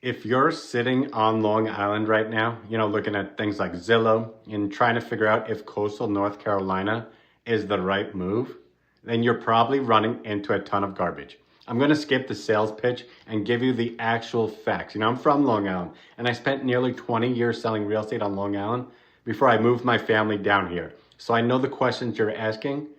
If you're sitting on Long Island right now, looking at things like Zillow and trying to figure out if coastal North Carolina is the right move, then you're probably running into a ton of garbage. I'm going to skip the sales pitch and give you the actual facts. I'm from Long Island and I spent nearly 20 years selling real estate on Long Island before I moved my family down here. So I know the questions you're asking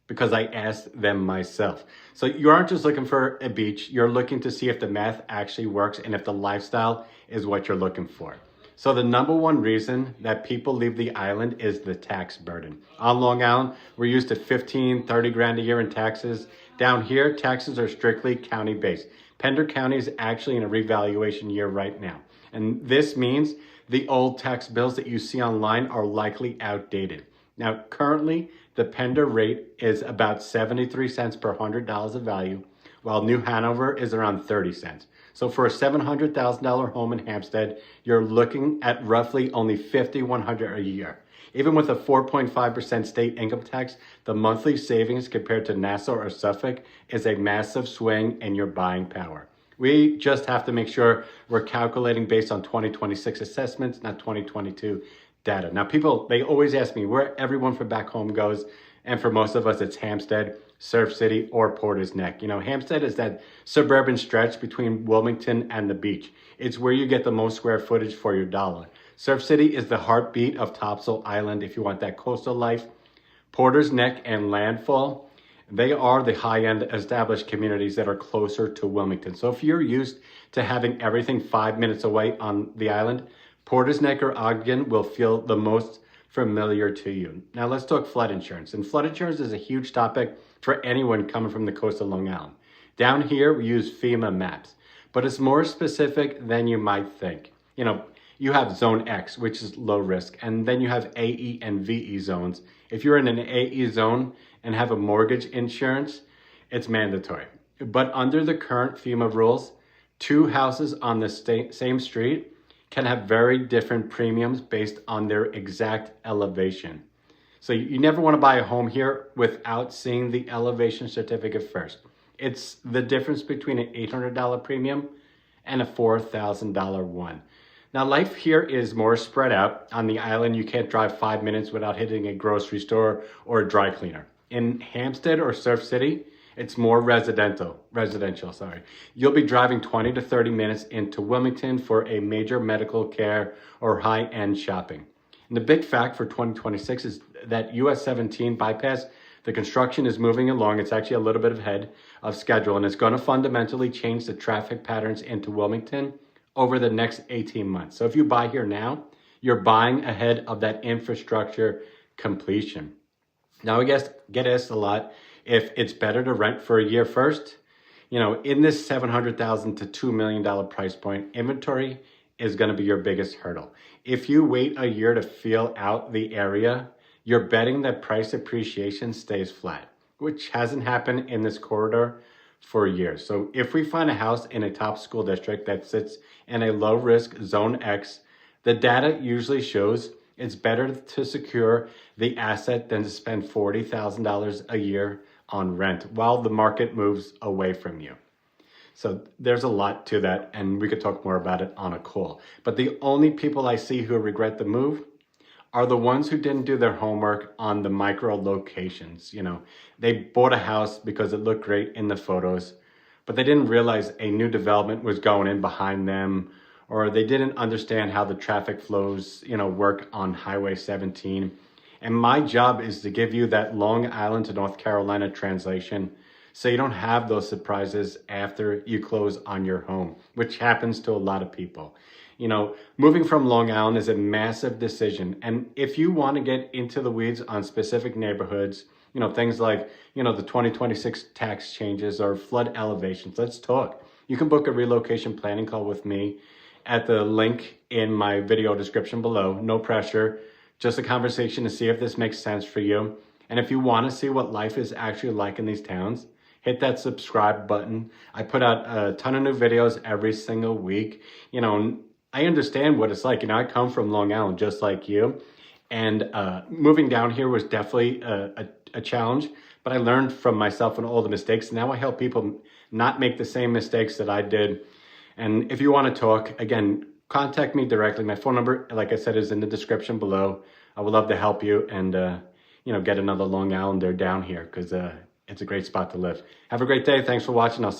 because I asked them myself. So you aren't just looking for a beach, you're looking to see if the math actually works and if the lifestyle is what you're looking for. So the number one reason that people leave the island is the tax burden. On Long Island, we're used to 15, 30 grand a year in taxes. Down here, taxes are strictly county-based. Pender County is actually in a revaluation year right now. And this means the old tax bills that you see online are likely outdated. Now, currently, the Pender rate is about 73 cents per $100 of value, while New Hanover is around 30 cents. So for a $700,000 home in Hampstead, you're looking at roughly only $5,100 a year. Even with a 4.5% state income tax, the monthly savings compared to Nassau or Suffolk is a massive swing in your buying power. We just have to make sure we're calculating based on 2026 assessments, not 2022 data. Now, people, they always ask me where everyone from back home goes. And for most of us, it's Hampstead, Surf City, or Porter's Neck. Hampstead is that suburban stretch between Wilmington and the beach. It's where you get the most square footage for your dollar. Surf City is the heartbeat of Topsail Island if you want that coastal life. Porter's Neck and Landfall, they are the high-end established communities that are closer to Wilmington. So if you're used to having everything 5 minutes away on the island, Porter's Neck or Ogden will feel the most familiar to you. Now let's talk flood insurance. And flood insurance is a huge topic for anyone coming from the coast of Long Island. Down here, we use FEMA maps, but it's more specific than you might think. You have zone X, which is low risk, and then you have AE and VE zones. If you're in an AE zone and have a mortgage insurance, it's mandatory. But under the current FEMA rules, two houses on the same street can have very different premiums based on their exact elevation. So you never want to buy a home here without seeing the elevation certificate first. It's the difference between an $800 premium and a $4,000 one. Now, life here is more spread out. On the island, you can't drive 5 minutes without hitting a grocery store or a dry cleaner. In Hampstead or Surf City, it's more residential. You'll be driving 20 to 30 minutes into Wilmington for a major medical care or high-end shopping. And the big fact for 2026 is that US 17 bypass, the construction is moving along. It's actually a little bit ahead of schedule, and it's going to fundamentally change the traffic patterns into Wilmington over the next 18 months. So if you buy here now, you're buying ahead of that infrastructure completion. Now, I guess get asked a lot if it's better to rent for a year first. In this $700,000 to $2 million price point, inventory is going to be your biggest hurdle. If you wait a year to feel out the area, you're betting that price appreciation stays flat, which hasn't happened in this corridor for years. So if we find a house in a top school district that sits in a low risk zone X, the data usually shows it's better to secure the asset than to spend $40,000 a year on rent while the market moves away from you. So there's a lot to that, and we could talk more about it on a call. But the only people I see who regret the move are the ones who didn't do their homework on the micro locations. They bought a house because it looked great in the photos, but they didn't realize a new development was going in behind them, or they didn't understand how the traffic flows, work on Highway 17. And my job is to give you that Long Island to North Carolina translation so you don't have those surprises after you close on your home, which happens to a lot of people. Moving from Long Island is a massive decision. And if you want to get into the weeds on specific neighborhoods, things like, the 2026 tax changes or flood elevations, let's talk. You can book a relocation planning call with me at the link in my video description below. No pressure, just a conversation to see if this makes sense for you. And if you want to see what life is actually like in these towns, hit that subscribe button. I put out a ton of new videos every single week. I understand what it's like. I come from Long Island just like you. And moving down here was definitely a challenge, but I learned from myself and all the mistakes. Now I help people not make the same mistakes that I did. And if you want to talk, again, contact me directly. My phone number, like I said, is in the description below. I would love to help you and, get another Long Islander down here because it's a great spot to live. Have a great day. Thanks for watching. I'll see